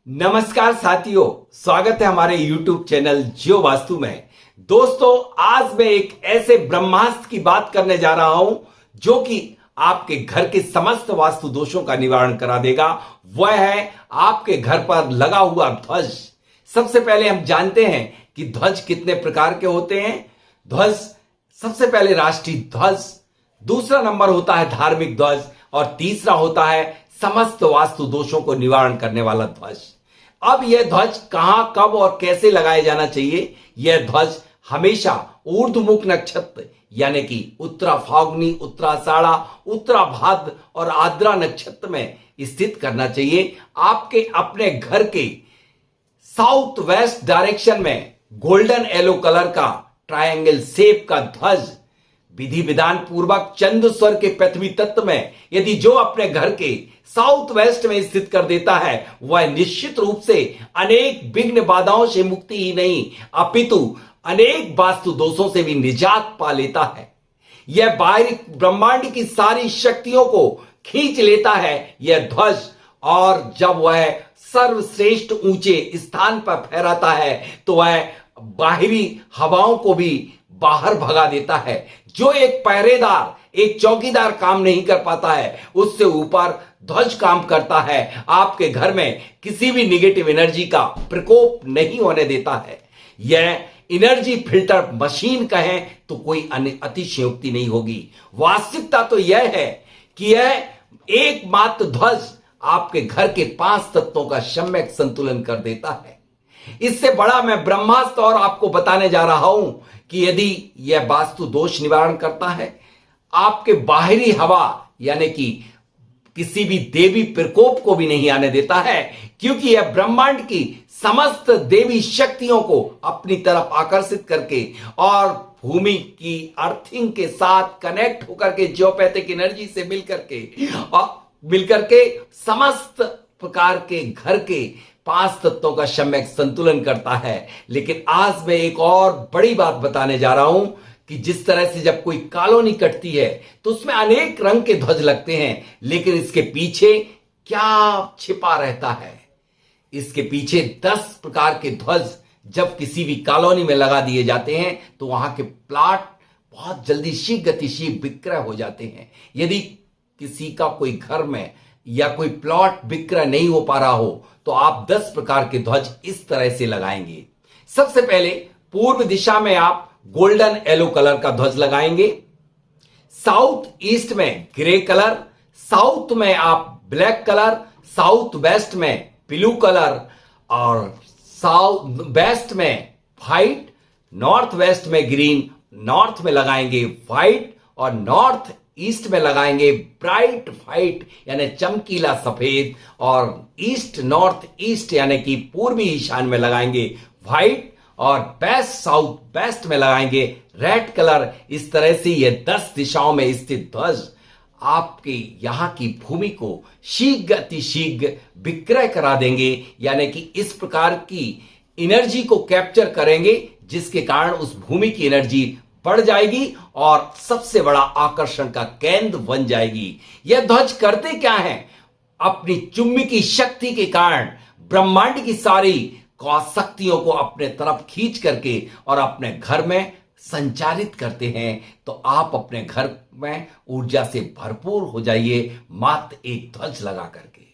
नमस्कार साथियों, स्वागत है हमारे YouTube चैनल जियो वास्तु में। दोस्तों, आज मैं एक ऐसे ब्रह्मास्त्र की बात करने जा रहा हूं जो कि आपके घर के समस्त वास्तु दोषों का निवारण करा देगा। वह है आपके घर पर लगा हुआ ध्वज। सबसे पहले हम जानते हैं कि ध्वज कितने प्रकार के होते हैं। ध्वज सबसे पहले राष्ट्रीय ध्वज, दूसरा नंबर होता है धार्मिक ध्वज और तीसरा होता है समस्त वास्तु दोषों को निवारण करने वाला ध्वज। अब यह ध्वज कहां, कब और कैसे लगाया जाना चाहिए? यह ध्वज हमेशा ऊर्ध्वमुख नक्षत्र यानी कि उत्तरा फाल्गुनी, उत्तराषाढ़ा, उत्तरा भाद्र और आद्रा नक्षत्र में स्थित करना चाहिए। आपके अपने घर के साउथ वेस्ट डायरेक्शन में गोल्डन येलो कलर का ट्रायंगल शेप का ध्वज विधि विधान पूर्वक चंद्र स्वर के पृथ्वी तत्व में यदि जो अपने घर के साउथ वेस्ट में स्थित कर देता है, वह निश्चित रूप से अनेक विघ्न बाधाओं से मुक्ति ही नहीं अपितु अनेक वास्तु दोषों से भी निजात पा लेता है। यह बाहरी ब्रह्मांड की सारी शक्तियों को खींच लेता है यह ध्वज, और जब वह सर्वश्रेष्ठ ऊंचे स्थान पर फहराता है तो वह बाहरी हवाओं को भी बाहर भगा देता है। जो एक पहरेदार, एक चौकीदार काम नहीं कर पाता है, उससे ऊपर ध्वज काम करता है। आपके घर में किसी भी निगेटिव एनर्जी का प्रकोप नहीं होने देता है। यह एनर्जी फिल्टर मशीन कहें तो कोई अन्य अतिशयोक्ति नहीं होगी। वास्तविकता तो यह है कि यह एकमात्र ध्वज आपके घर के 5 तत्वों का सम्यक संतुलन कर देता है। इससे बड़ा मैं ब्रह्मास्त्र और आपको बताने जा रहा हूं कि यदि यह वास्तु दोष निवारण करता है, आपके बाहरी हवा यानी कि किसी भी देवी प्रकोप को भी नहीं आने देता है, क्योंकि यह ब्रह्मांड की समस्त देवी शक्तियों को अपनी तरफ आकर्षित करके और भूमि की अर्थिंग के साथ कनेक्ट होकर के जियोपैथिक एनर्जी से मिलकर के समस्त प्रकार के घर के 5 तत्वों का सम्यक संतुलन करता है। लेकिन आज मैं एक और बड़ी बात बताने जा रहा हूं कि जिस तरह से जब कोई कॉलोनी कटती है तो उसमें अनेक रंग के ध्वज लगते हैं, लेकिन इसके पीछे क्या छिपा रहता है? इसके पीछे 10 प्रकार के ध्वज जब किसी भी कॉलोनी में लगा दिए जाते हैं तो वहां के प्लाट बहुत जल्दी शीघ्र गतिशील विक्रय हो जाते हैं। यदि किसी का कोई घर में या कोई प्लॉट विक्रय नहीं हो पा रहा हो तो आप 10 प्रकार के ध्वज इस तरह से लगाएंगे। सबसे पहले पूर्व दिशा में आप गोल्डन येलो कलर का ध्वज लगाएंगे, साउथ ईस्ट में ग्रे कलर, साउथ में आप ब्लैक कलर, साउथ वेस्ट में ब्लू कलर और साउथ वेस्ट में व्हाइट, नॉर्थ वेस्ट में ग्रीन, नॉर्थ में लगाएंगे व्हाइट और नॉर्थ ईस्ट में लगाएंगे ब्राइट व्हाइट यानी चमकीला सफेद, और ईस्ट नॉर्थ ईस्ट यानी कि पूर्वी ईशान में लगाएंगे व्हाइट, और वेस्ट साउथ वेस्ट में लगाएंगे रेड कलर। इस तरह से ये 10 दिशाओं में स्थित ध्वज आपके यहां की भूमि को शीघ्र अतिशीघ्र विक्रय करा देंगे, यानी कि इस प्रकार की एनर्जी को कैप्चर करेंगे जिसके कारण उस भूमि की एनर्जी बढ़ जाएगी और सबसे बड़ा आकर्षण का केंद्र बन जाएगी। यह ध्वज करते क्या है? अपनी चुंबकीय शक्ति के कारण ब्रह्मांड की सारी शक्तियों को अपने तरफ खींच करके और अपने घर में संचारित करते हैं। तो आप अपने घर में ऊर्जा से भरपूर हो जाइए मात्र एक ध्वज लगा करके।